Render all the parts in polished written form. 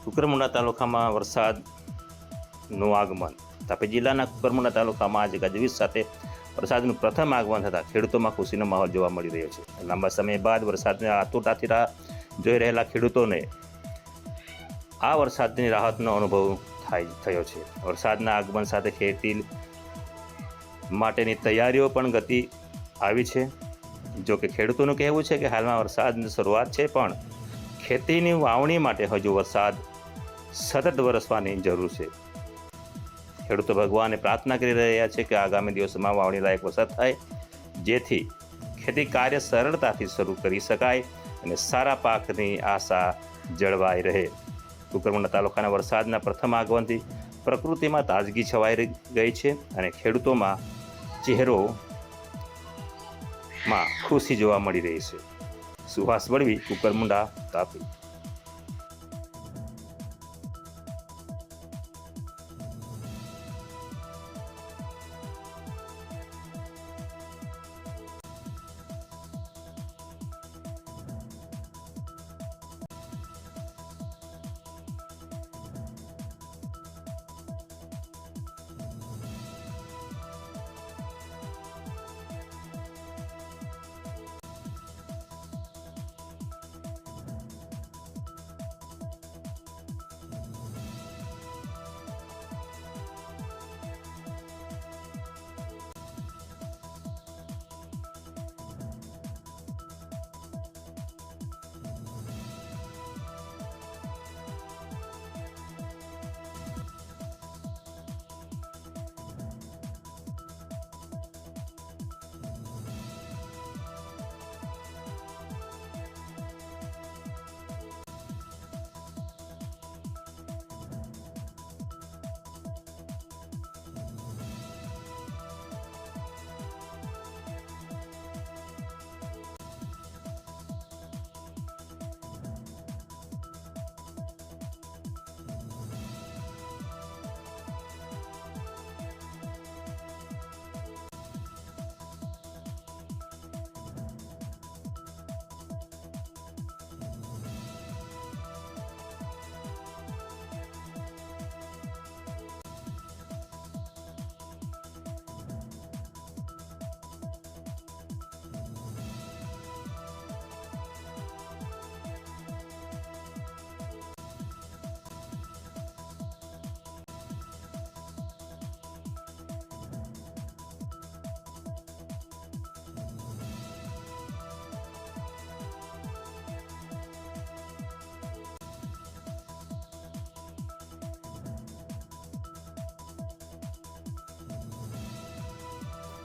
કુકરમુંડા તાલુકામાં વરસાદનું આગમન. તાપી જિલ્લાના કુકરમુંડા તાલુકામાં આજે ગાજવીજ સાથે વરસાદનું પ્રથમ આગમન થતાં ખેડૂતોમાં ખુશીનો માહોલ જોવા મળી રહ્યો છે. લાંબા સમય બાદ વરસાદની આતુરતાથી રાહ જોઈ રહેલા ખેડૂતોને આ વરસાદની રાહતનો અનુભવ થયો છે. વરસાદના આગમન સાથે ખેતી માટેની તૈયારીઓ પણ ગતિ આવી છે. જો કે ખેડૂતોનું કહેવું છે કે હાલમાં વરસાદની શરૂઆત છે, પણ ખેતીની વાવણી માટે હજુ વરસાદ સતત વરસવાની જરૂર છે. ખેડૂતો ભગવાનને પ્રાર્થના કરી રહ્યા છે કે આગામી દિવસોમાં વાવણી લાયક વરસાદ થાય, જેથી ખેતી કાર્ય સરળતાથી શરૂ કરી શકાય અને સારા પાકની આશા જળવાઈ રહે. કુકરમુંડા તાલુકાના વરસાદના પ્રથમ આગમનથી પ્રકૃતિમાં તાજગી છવાઈ ગઈ છે અને ખેડૂતોમાં ચહેરોમાં ખુશી જોવા મળી રહી છે. સુહાસ વડવી, કુકરમુંડા, તાપી.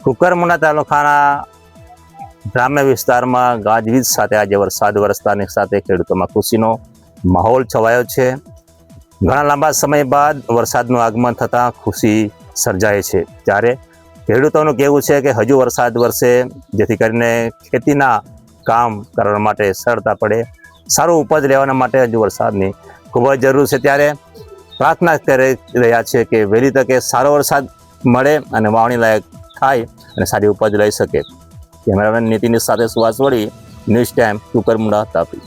કુકરમુંડા તાલુકાના ગ્રામ્ય વિસ્તારમાં ગાજવીજ સાથે આજે વરસાદ વરસતાની સાથે ખેડૂતોમાં ખુશીનો માહોલ છવાયો છે. ઘણા લાંબા સમય બાદ વરસાદનું આગમન થતાં ખુશી સર્જાય છે. ત્યારે ખેડૂતોનું કહેવું છે કે હજુ વરસાદ વરસે, જેથી કરીને ખેતીના કામ કરવા માટે સરળતા પડે, સારું ઉપજ લેવાના માટે હજુ વરસાદની ખૂબ જ જરૂર છે. ત્યારે પ્રાર્થના કરી રહ્યા છે કે વહેલી તકે સારો વરસાદ મળે અને વાવણી લાયક થાય અને સારી ઉપજ લઈ શકે. કેમેરામેન નીતિની સાથે સુહાસ વડી, ન્યૂઝ ટાઈમ, કુકરમુંડા, તાપી.